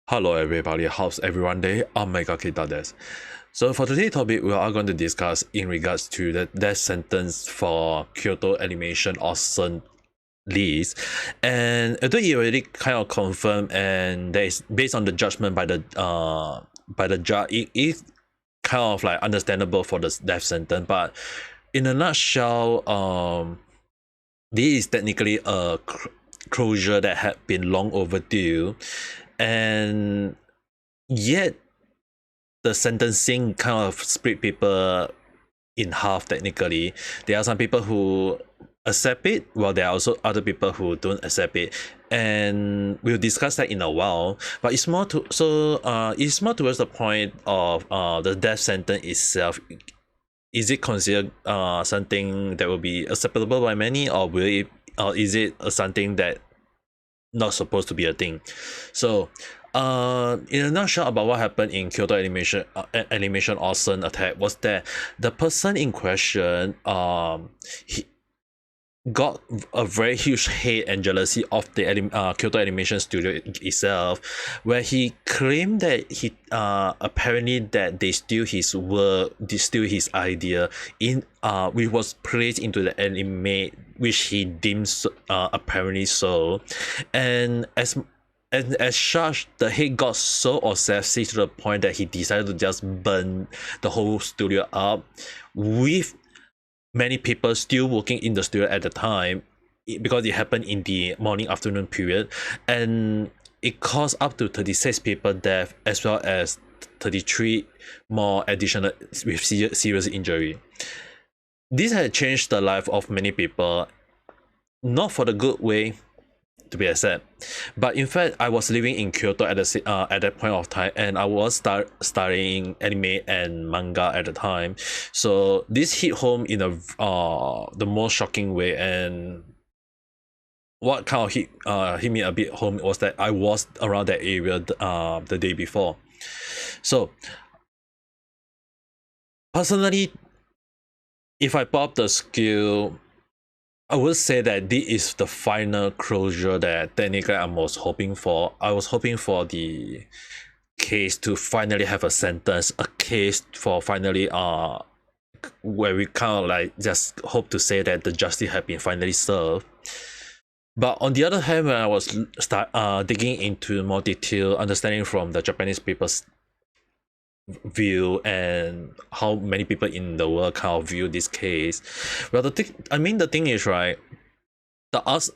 Hello everybody, how's everyone day? I'm Mega Kitades. So for today's topic, we are going to discuss in regards to the death sentence for Kyoto Animation Arson list. And although it already kind of confirmed and that is based on the judgment by the judge, it is kind of like understandable for the death sentence. But in a nutshell, this is technically a closure that had been long overdue, and yet the sentencing kind of split people in half. Technically, there are some people who accept it, while there are also other people who don't accept it, and we'll discuss that in a while. But it's more it's more towards the point of the death sentence itself. Is it considered something that will be acceptable by many, or is it something that not supposed to be a thing? So in a nutshell, about what happened in Kyoto Animation Arson attack was that the person in question he got a very huge hate and jealousy of the Kyoto Animation Studio itself, where he claimed that he apparently that they steal his work, they steal his idea in which was placed into the anime, which he deems apparently so, and as such, the hate got so obsessive to the point that he decided to just burn the whole studio up, with many people still working in the studio at the time, because it happened in the morning afternoon period, and it caused up to 36 people death as well as 33 more additional with serious injury. This had changed the life of many people, not for the good way, to be accepted, but in fact I was living in Kyoto at that point of time, and I was studying anime and manga at the time. So this hit home in a the most shocking way. And what kind of hit me a bit home was that I was around that area the day before. So personally, if I pop the skill, I would say that this is the final closure that technically I was hoping for. I was hoping for the case to finally have a sentence, a case for finally where we kind of like just hope to say that the justice had been finally served. But on the other hand, when I was digging into more detail, understanding from the Japanese people's view and how many people in the world kind of view this case, well, the thing is, right,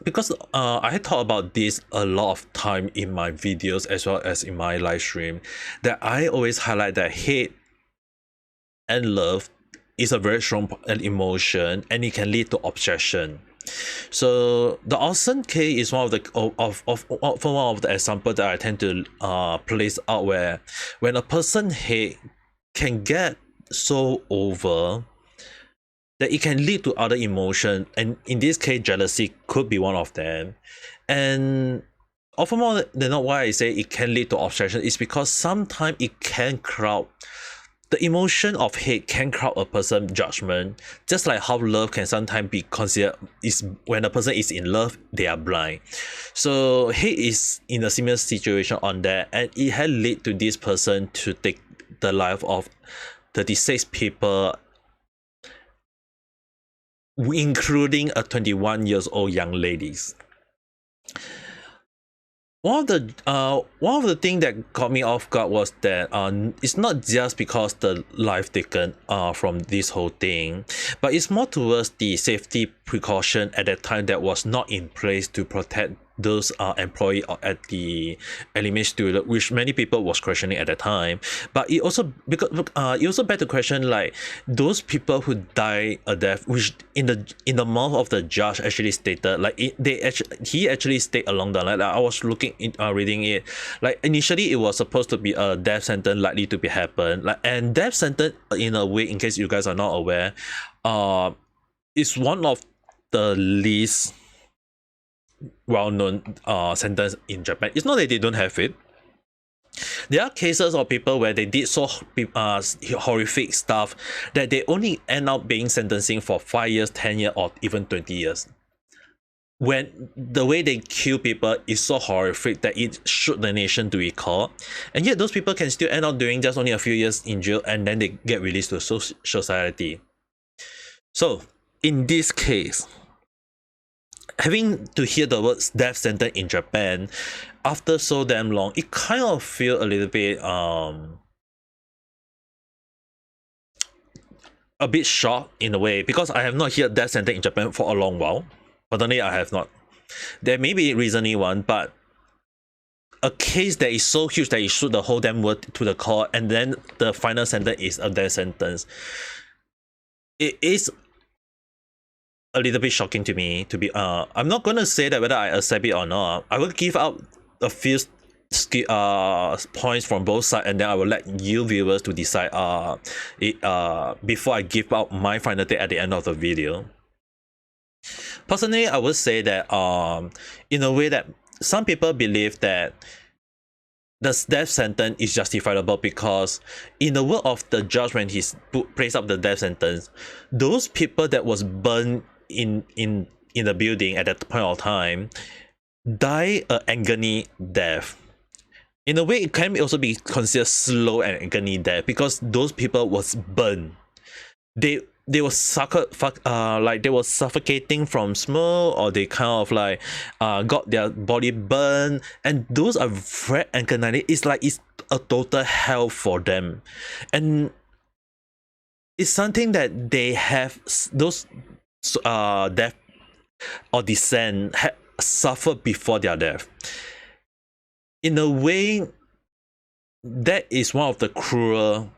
because I had talked about this a lot of time in my videos as well as in my live stream, that I always highlight that hate and love is a very strong emotion, and it can lead to obsession. So the Arson case is one of the for one of the example that I tend to place out, where when a person hate can get so over that it can lead to other emotion, and in this case jealousy could be one of them. And often more than not, why I say it can lead to obsession is because sometimes it can crowd, the emotion of hate can crowd a person's judgment, just like how love can sometimes be considered, is when a person is in love, they are blind. So hate is in a similar situation on that, and it had led to this person to take the life of 36 people, including a 21 years old young ladies. One of the thing that caught me off guard was that it's not just because the life taken from this whole thing, but it's more towards the safety precaution at that time that was not in place to protect those employee at the anime studio, which many people was questioning at that time. But it also, because it also begged the question, like, those people who die a death, which in the mouth of the judge actually stated, like, he actually stated along the line, like, I was looking in reading it, like, initially it was supposed to be a death sentence likely to be happen, like, and death sentence, in a way, in case you guys are not aware, is one of the least well-known sentence in Japan. It's not that they don't have it. There are cases of people where they did so horrific stuff that they only end up being sentencing for 5 years, 10 years, or even 20 years. when the way they kill people is so horrific that it shook the nation to recall, and yet those people can still end up doing just only a few years in jail and then they get released to society. So in this case, having to hear the words death sentence in Japan after so damn long, it kind of feel a little bit shocked in a way, because I have not heard death sentence in Japan for a long while. Personally, I have not. There may be reasoning one, but a case that is so huge that it shoot the whole damn world to the core, and then the final sentence is a death sentence. It is a little bit shocking to me. To be I'm not gonna say that whether I accept it or not. I will give out a few points from both sides, and then I will let you viewers to decide before I give out my final take at the end of the video. Personally, I would say that in a way that some people believe that the death sentence is justifiable, because in the word of the judge, when he placed up the death sentence, those people that was burned in the building at that point of time die an agony death. In a way, it can also be considered slow and agony death, because those people was burned. They were they were suffocating from smoke, or they kind of like got their body burned, and those are very agony. It's like it's a total hell for them, and it's something that they have those death or descent suffered before their death. In a way, that is one of the cruel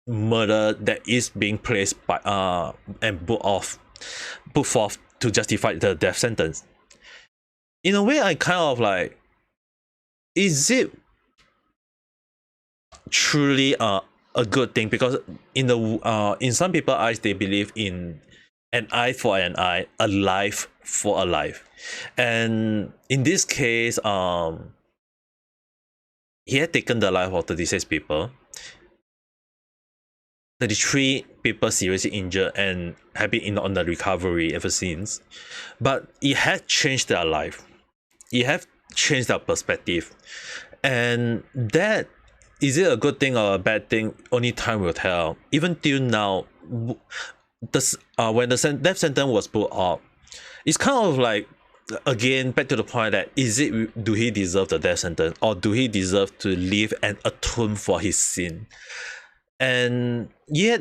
murder that is being placed by and put forth to justify the death sentence. In a way, I kind of like, is it truly a good thing? Because in some people's eyes, they believe in an eye for an eye, a life for a life, and in this case, he had taken the life of 36 people. 33 people seriously injured and have been on the recovery ever since. But it had changed their life. It have changed their perspective. And that, is it a good thing or a bad thing? Only time will tell. Even till now, when the death sentence was put up, it's kind of like, again, back to the point that do he deserve the death sentence, or do he deserve to live and atone for his sin? And yet,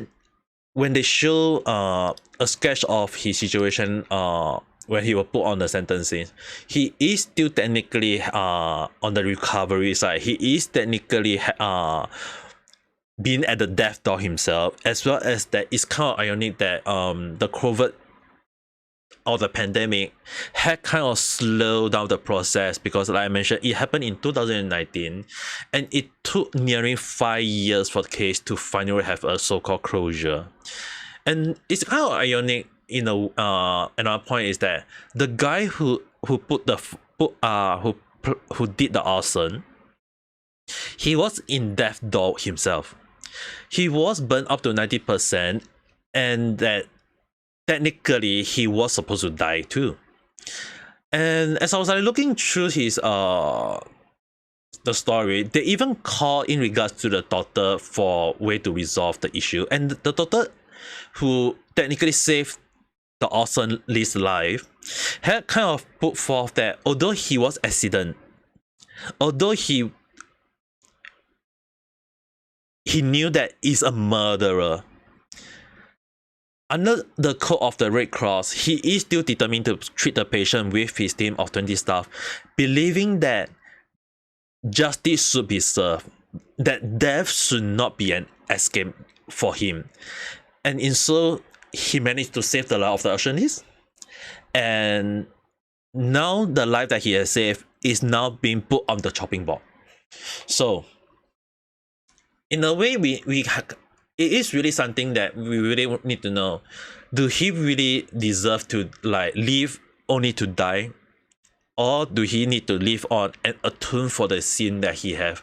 when they show a sketch of his situation when he was put on the sentencing, he is still technically on the recovery side. He is technically being at the death door himself, as well as that it's kind of ironic that the COVID or the pandemic had kind of slowed down the process, because like I mentioned, it happened in 2019, and it took nearly 5 years for the case to finally have a so-called closure. And it's kind of ironic, another point is that the guy who did the arson, he was in death door himself. He was burned up to 90%, and that technically he was supposed to die too. And as I was like looking through his the story, they even call in regards to the daughter for way to resolve the issue, and the daughter who technically saved the arsonist's life had kind of put forth that although he was accident, although he knew that he's a murderer, under the code of the Red Cross, he is still determined to treat the patient with his team of 20 staff, believing that justice should be served, that death should not be an escape for him. And in so, he managed to save the life of the arsonist, and now the life that he has saved is now being put on the chopping block. So, in a way, it is really something that we really need to know. Do he really deserve to like live only to die, or do he need to live on and atone for the sin that he have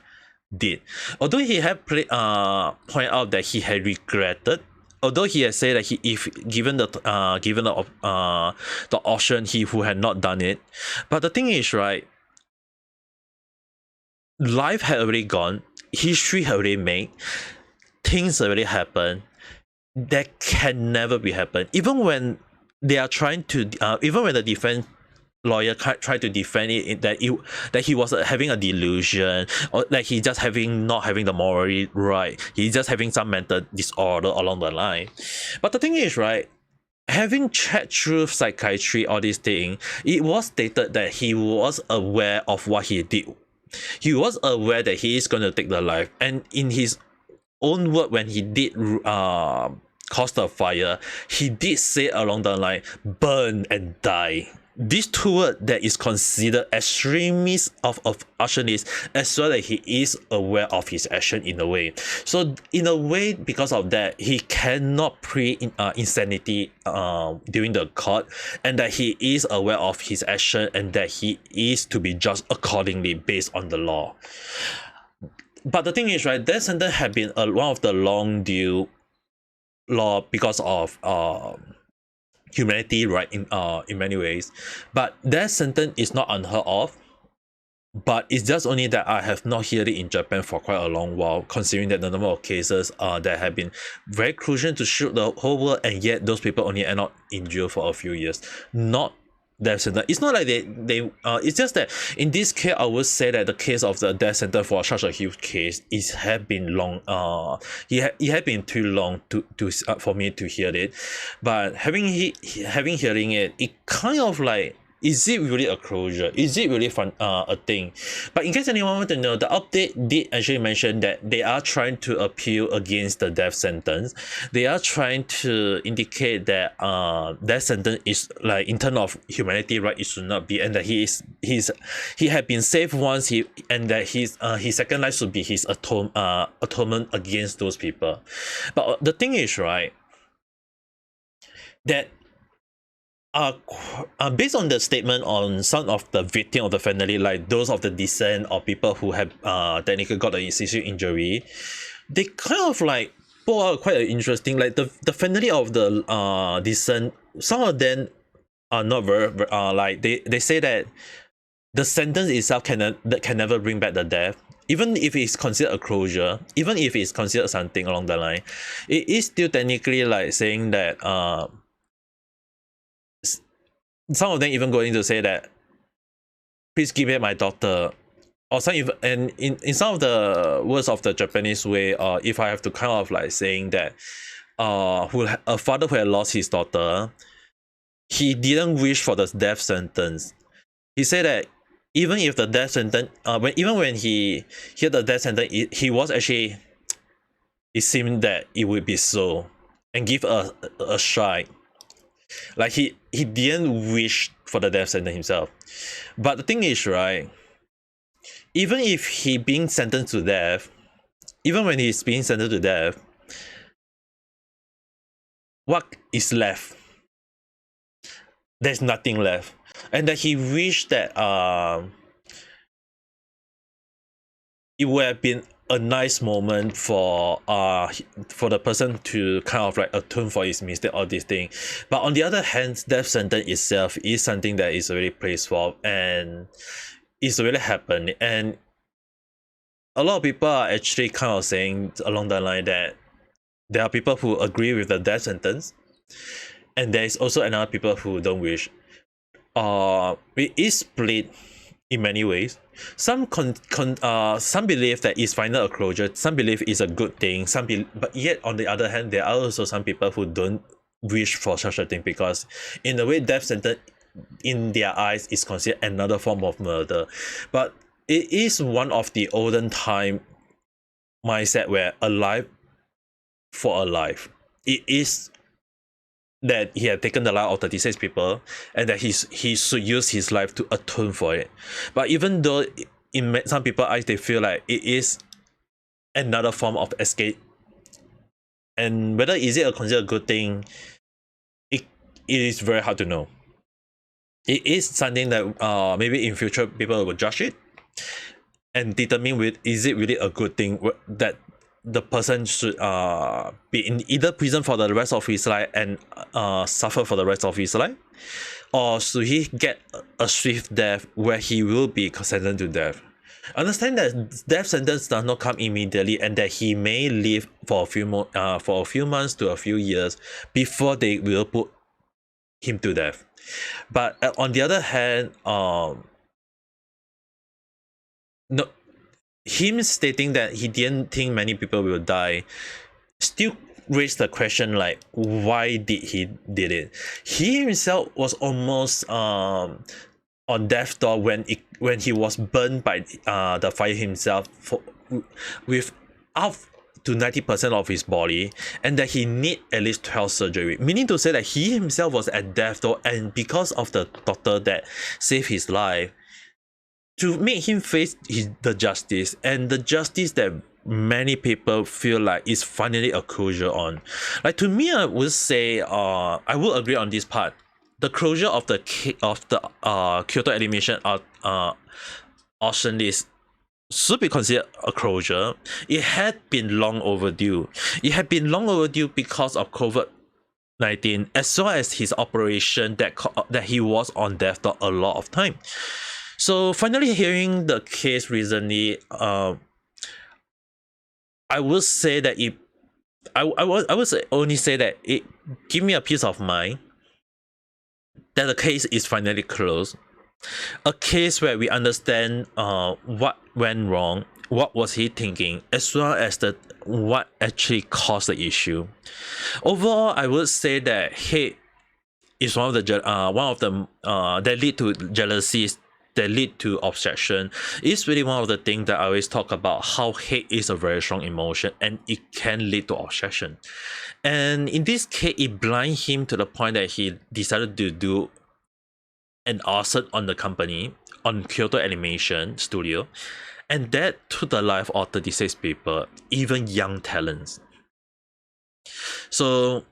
did? Although he had point out that he had regretted although he has said that if given the option, he would have not done it. But the thing is, right, life had already gone, history had already made, things already happened that can never be happened. Even when they are trying to, even when the defense lawyer tried to defend it, that he was having a delusion, or like he just not having the moral right, he's just having some mental disorder along the line. But the thing is, right, having checked through psychiatry, all these things, it was stated that he was aware of what he did. He was aware that he is going to take the life, and in his own word, when he did cause the fire, he did say along the line, burn and die. These two words that is considered extremist of arsonist, as well as he is aware of his action in a way. So in a way, because of that, he cannot insanity during the court, and that he is aware of his action, and that he is to be judged accordingly based on the law. But the thing is, right, that sentence had been one of the long due law because of humanity, right, in many ways. But that sentence is not unheard of. But it's just only that I have not heard it in Japan for quite a long while, considering that the number of cases that have been very crucial to shoot the whole world, and yet those people only end up in jail for a few years. Not death sentence. It's not like they it's just that in this case, I would say that the case of the death sentence for such a huge case is have been long. It had been too long to for me to hear it. But having hearing it, it kind of like, is it really a closure? Is it really a thing? But in case anyone want to know, the update did actually mention that they are trying to appeal against the death sentence. They are trying to indicate that death sentence is like, in terms of humanity, right, it should not be, and that he had been saved once, and that his second life should be his atonement against those people. But the thing is, right, that based on the statement on some of the victim of the family, like those of the descent or people who have technically got a serious injury, they kind of like pull out quite an interesting, like the family of the descent. Some of them are not very like they say that the sentence itself can never bring back the death. Even if it's considered a closure, even if it's considered something along the line, it is still technically like saying that some of them even going to say that, please give me my daughter, or some even, and in some of the words of the Japanese way, if I have to kind of like saying that a father who had lost his daughter, he didn't wish for the death sentence. He said that even if the death sentence, when he heard the death sentence, he was actually, it seemed that it would be so, and give a shy. Like he didn't wish for the death sentence himself. But the thing is, right, even if he being sentenced to death, even when he's being sentenced to death, what is left? There's nothing left. And that he wished that it would have been a nice moment for the person to kind of like atone for his mistake, all this thing. But on the other hand, death sentence itself is something that is already placed for, and it's already happened. And a lot of people are actually kind of saying along the line that there are people who agree with the death sentence, and there is also another people who don't wish. It is split in many ways. Some believe that it's final a closure, some believe it's a good thing, but yet on the other hand, there are also some people who don't wish for such a thing, because in a way, death sentence in their eyes is considered another form of murder. But it is one of the olden time mindset where a life for a life. It is that he had taken the life of 36 people, and that he should use his life to atone for it. But even though in some people's eyes they feel like it is another form of escape, and whether is it considered a good thing, it is very hard to know. It is something that maybe in future people will judge it and determine is it really a good thing that the person should be in either prison for the rest of his life and suffer for the rest of his life, or should he get a swift death where he will be sentenced to death. Understand that death sentence does not come immediately, and that he may live for a few months to a few years before they will put him to death. But on the other hand, no, him stating that he didn't think many people will die still raised the question, like, why did he did it? He himself was almost on death's door when he was burned by the fire himself with up to 90% of his body, and that he need at least 12 surgery, meaning to say that he himself was at death's door, and because of the doctor that saved his life, to make him face the justice, and the justice that many people feel like is finally a closure on. Like, to me, I would say I would agree on this part. The closure of the Kyoto Animation Arsonist should be considered a closure. It had been long overdue. It had been long overdue because of COVID-19, as well as his operation that he was on death door a lot of time. So finally hearing the case recently, I would say that I would only say that it give me a peace of mind that the case is finally closed. A case where we understand what went wrong, what was he thinking, as well as what actually caused the issue. Overall, I would say that hate is one of the that lead to jealousies, that lead to obsession. Is really one of the things that I always talk about, how hate is a very strong emotion and it can lead to obsession. And in this case, it blind him to the point that he decided to do an arson on the company, on Kyoto Animation Studio, and that took the life of 36 people, even young talents. So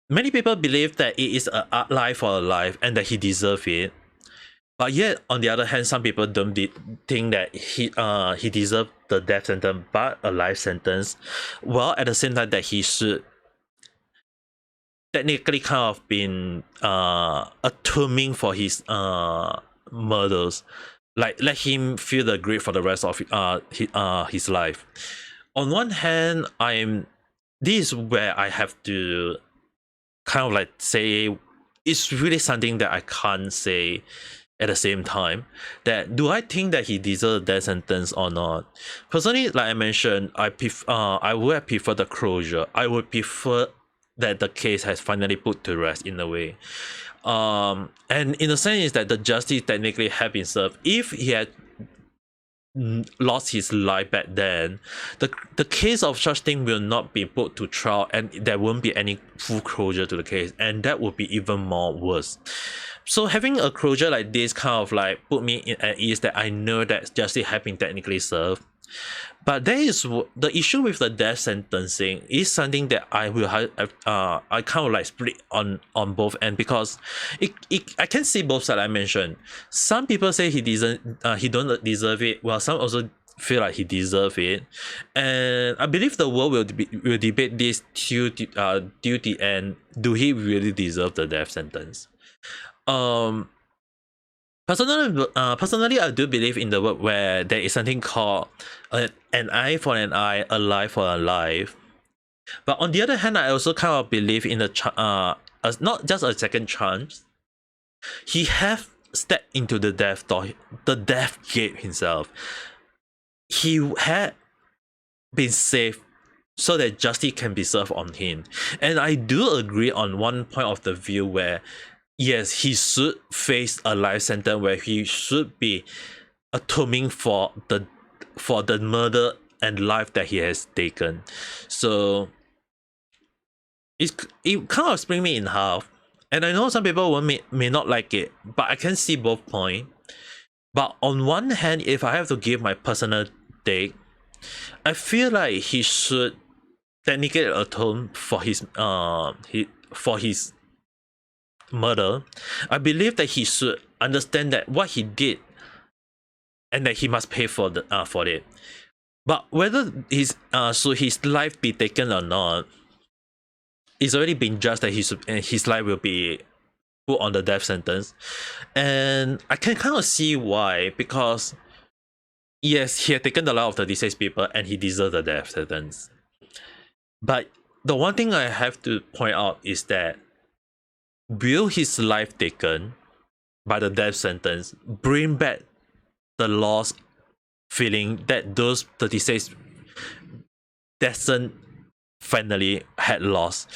many people believe that it is a life for a life and that he deserved it. But yet, on the other hand, some people don't think that he deserved the death sentence but a life sentence, while at the same time that he should technically kind of been atoning for his murders, like let him feel the grief for the rest of his life. On one hand, this is where I have to kind of like say it's really something that I can't say at the same time, that do I think that he deserves a death sentence or not? Personally, like I mentioned, I would have preferred the closure. I would prefer that the case has finally put to rest in a way. And in the sense is that the justice technically had been served. If he had lost his life back then, the case of such thing will not be put to trial, and there won't be any full closure to the case, and that would be even more worse. So having a closure like this kind of like put me at ease that I know that justice has been technically served. But there is the issue with the death sentencing is something that I will have I kind of like split on both ends, because I can see both sides I mentioned. Some people say he don't deserve it, while some also feel like he deserve it, and I believe the world will debate this till the end. Do he really deserve the death sentence? Personally, I do believe in the world where there is something called an eye for an eye, a life for a life. But on the other hand, I also kind of believe in not just a second chance. He have stepped into the death door, the death gate himself. He had been saved so that justice can be served on him. And I do agree on one point of the view where yes, he should face a life sentence where he should be atoning for the murder and life that he has taken. So it kind of split me in half, and I know some people may not like it, but I can see both points. But on one hand, if I have to give my personal take, I feel like he should technically atone for his murder. I believe that he should understand that what he did and that he must pay for it. But whether should his life be taken or not, it's already been judged that his life will be put on the death sentence. And I can kind of see why, because yes, he had taken the life of 36 people and he deserved the death sentence. But the one thing I have to point out is that will his life taken by the death sentence bring back the lost feeling that those 36 decent family had lost?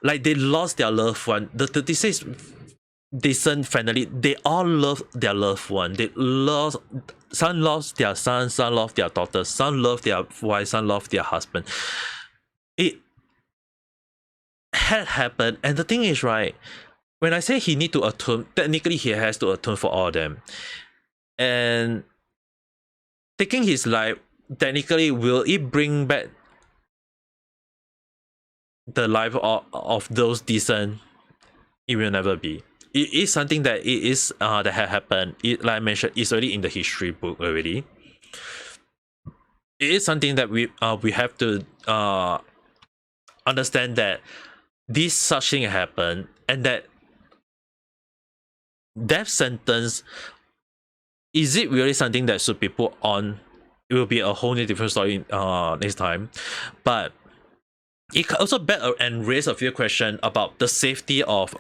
Like they lost their loved one. The 36 decent family, they all love their loved one. They lost, some lost their son, some lost their daughter, some love their wife, some love their husband. It had happened, and the thing is, right, when I say he need to atone, technically he has to atone for all of them. And taking his life, technically, will it bring back the life of those decent? It will never be. It is something that that had happened. It, like I mentioned, it's already in the history book already. It is something that we have to understand that this such thing happened, and that death sentence, is it really something that should be put on? It will be a whole new different story next time. But it can also beg and raise a few questions about the safety of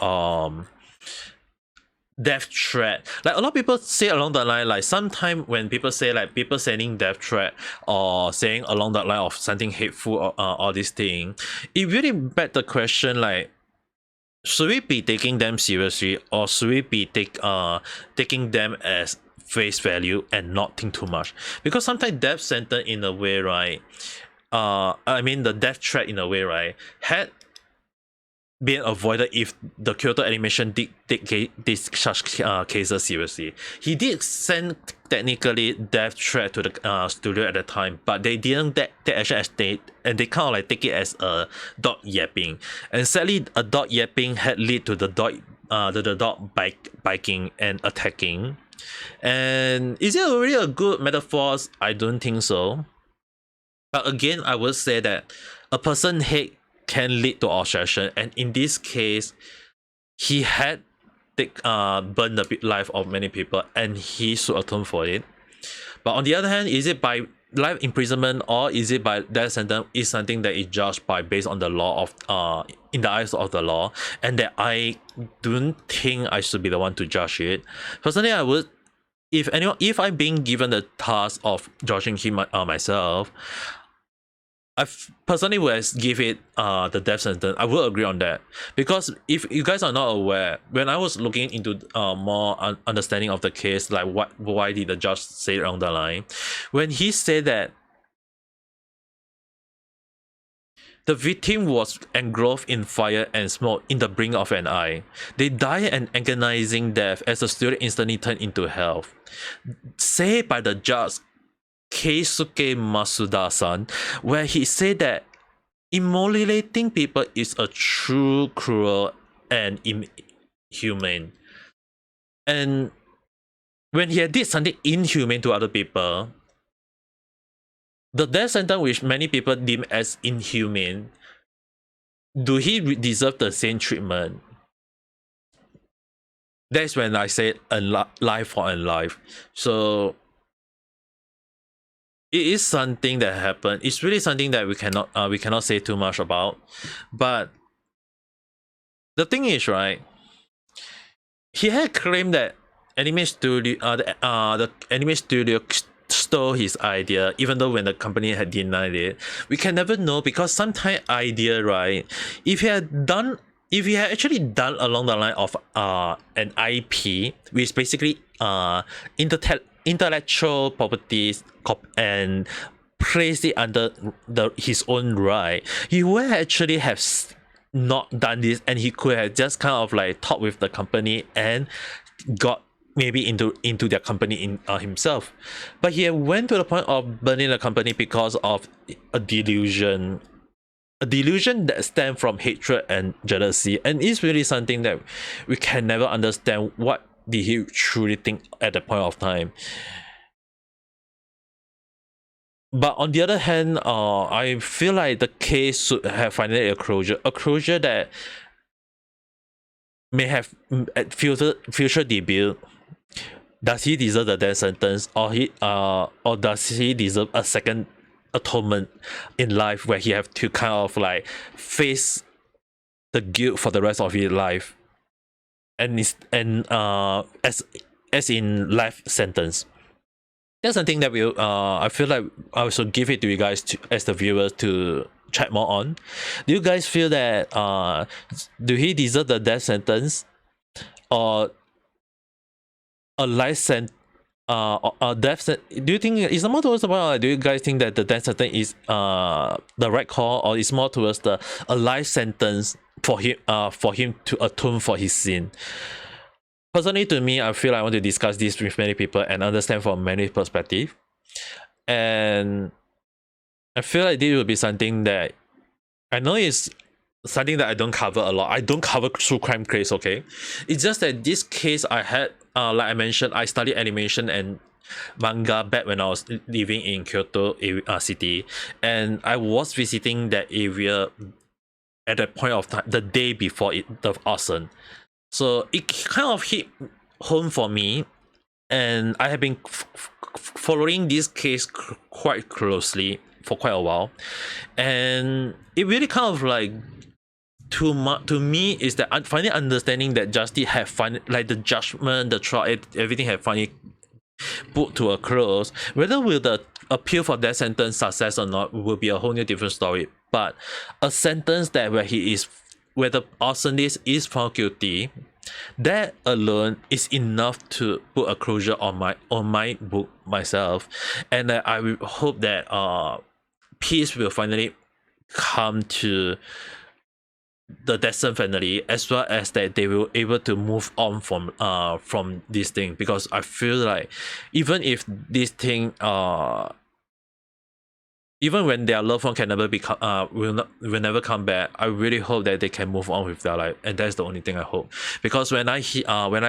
death threat. Like a lot of people say along the line, like sometimes when people say like people sending death threat or saying along the line of something hateful or all this thing, it really beg the question, like, should we be taking them seriously, or should we be taking them as face value and not think too much? Because sometimes death sentence in a way, right, I mean the death threat in a way, right, had been avoided if the Kyoto Animation did take such cases seriously. He did send technically death threat to the studio at the time, but they didn't take action as and they kind of like take it as a dog yapping. And sadly, a dog yapping had led to the dog biking and attacking. And is it really a good metaphor? I don't think so. But again, I would say that a person hate can lead to obsession, and in this case, he had burned the life of many people, and he should atone for it. But on the other hand, is it by life imprisonment or is it by death sentence? Is something that is judged by based on the law of in the eyes of the law, and that I don't think I should be the one to judge it. Personally, I would. If I'm being given the task of judging him myself, I personally would give it the death sentence. I will agree on that, because if you guys are not aware, when I was looking into more understanding of the case, like why did the judge say along the line, when he said that the victim was engulfed in fire and smoke in the blink of an eye. They died an agonizing death as the studio instantly turned into hell. Said by the judge Keisuke Masuda-san, where he said that immolating people is a true cruel and inhumane. And when he did something inhumane to other people, the death sentence which many people deem as inhumane, do he deserve the same treatment? That's when I say life for life. So it is something that happened. It's really something that we cannot say too much about. But the thing is, right, he had claimed that the anime studio stole his idea, even though when the company had denied it. We can never know, because sometimes idea, right, if he had actually done along the line of an IP, which basically intellectual properties and place it under his own right, he would actually have not done this, and he could have just kind of like talked with the company and got maybe into their company in himself. But he went to the point of burning the company because of a delusion that stems from hatred and jealousy, and it's really something that we can never understand. What did he truly think at the point of time? But on the other hand, I feel like the case should have finally a closure that may have at future debut. Does he deserve the death sentence, or does he deserve a second atonement in life where he have to kind of like face the guilt for the rest of his life, and as in life sentence? That's something that I feel like I should give it to you guys as the viewers to chat more on. Do you guys feel that do he deserve the death sentence, or a life sentence? A death do you think it's more towards the point, or do you guys think that the death sentence is the right call, or it's more towards a life sentence for him to atone for his sin? Personally, to me, I feel like I want to discuss this with many people and understand from many perspectives. And I feel like this will be something that I know is something that I don't cover a lot. I don't cover true crime case, okay? It's just that this case I had, like I mentioned, I studied animation and manga back when I was living in Kyoto city, and I was visiting that area at that point of time, the day before the arson. So it kind of hit home for me, and I have been following this case quite closely for quite a while, and it really kind of like to me is that finally understanding that justice have finally, like the judgment, the trial, everything have finally put to a close. Whether will the appeal for death sentence success or not will be a whole new different story. But a sentence that where the arsonist is found guilty, that alone is enough to put a closure on my book myself, and I will hope that peace will finally come to the Descent family, as well as that they will able to move on from this thing, because I feel like even if this thing even when their loved one can never become will never come back, I really hope that they can move on with their life, and that's the only thing I hope. Because when I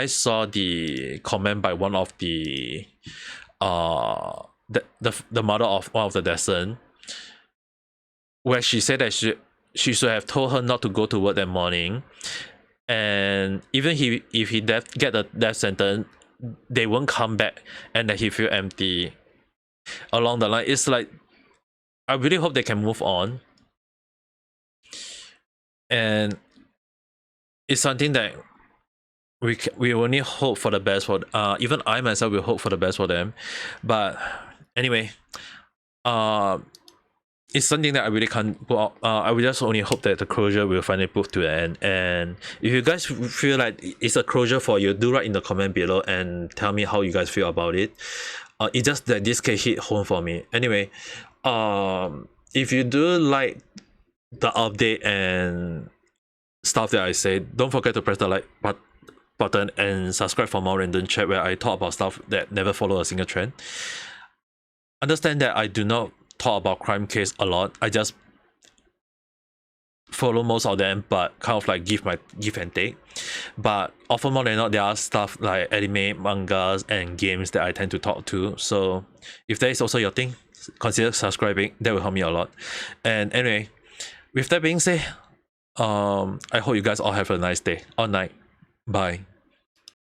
saw the comment by one of the the mother of one of the Descent, where she said that she should have told her not to go to work that morning, and even if he get a death sentence, they won't come back, and that he feel empty along the line. It's like I really hope they can move on, and it's something that we only hope for the best for even I myself will hope for the best for them. But anyway, it's something that I really can't put out. I will just only hope that the closure will finally put to an end. And if you guys feel like it's a closure for you, do write in the comment below and tell me how you guys feel about it. It's just that this case hit home for me. Anyway, if you do like the update and stuff that I say, don't forget to press the like button and subscribe for more random chat where I talk about stuff that never follow a single trend. Understand that I do not talk about crime case a lot. I just follow most of them, but kind of like give and take. But often more than not, there are stuff like anime, mangas, and games that I tend to talk to. So if that is also your thing, consider subscribing. That will help me a lot. And anyway, with that being said, I hope you guys all have a nice day or night. Bye.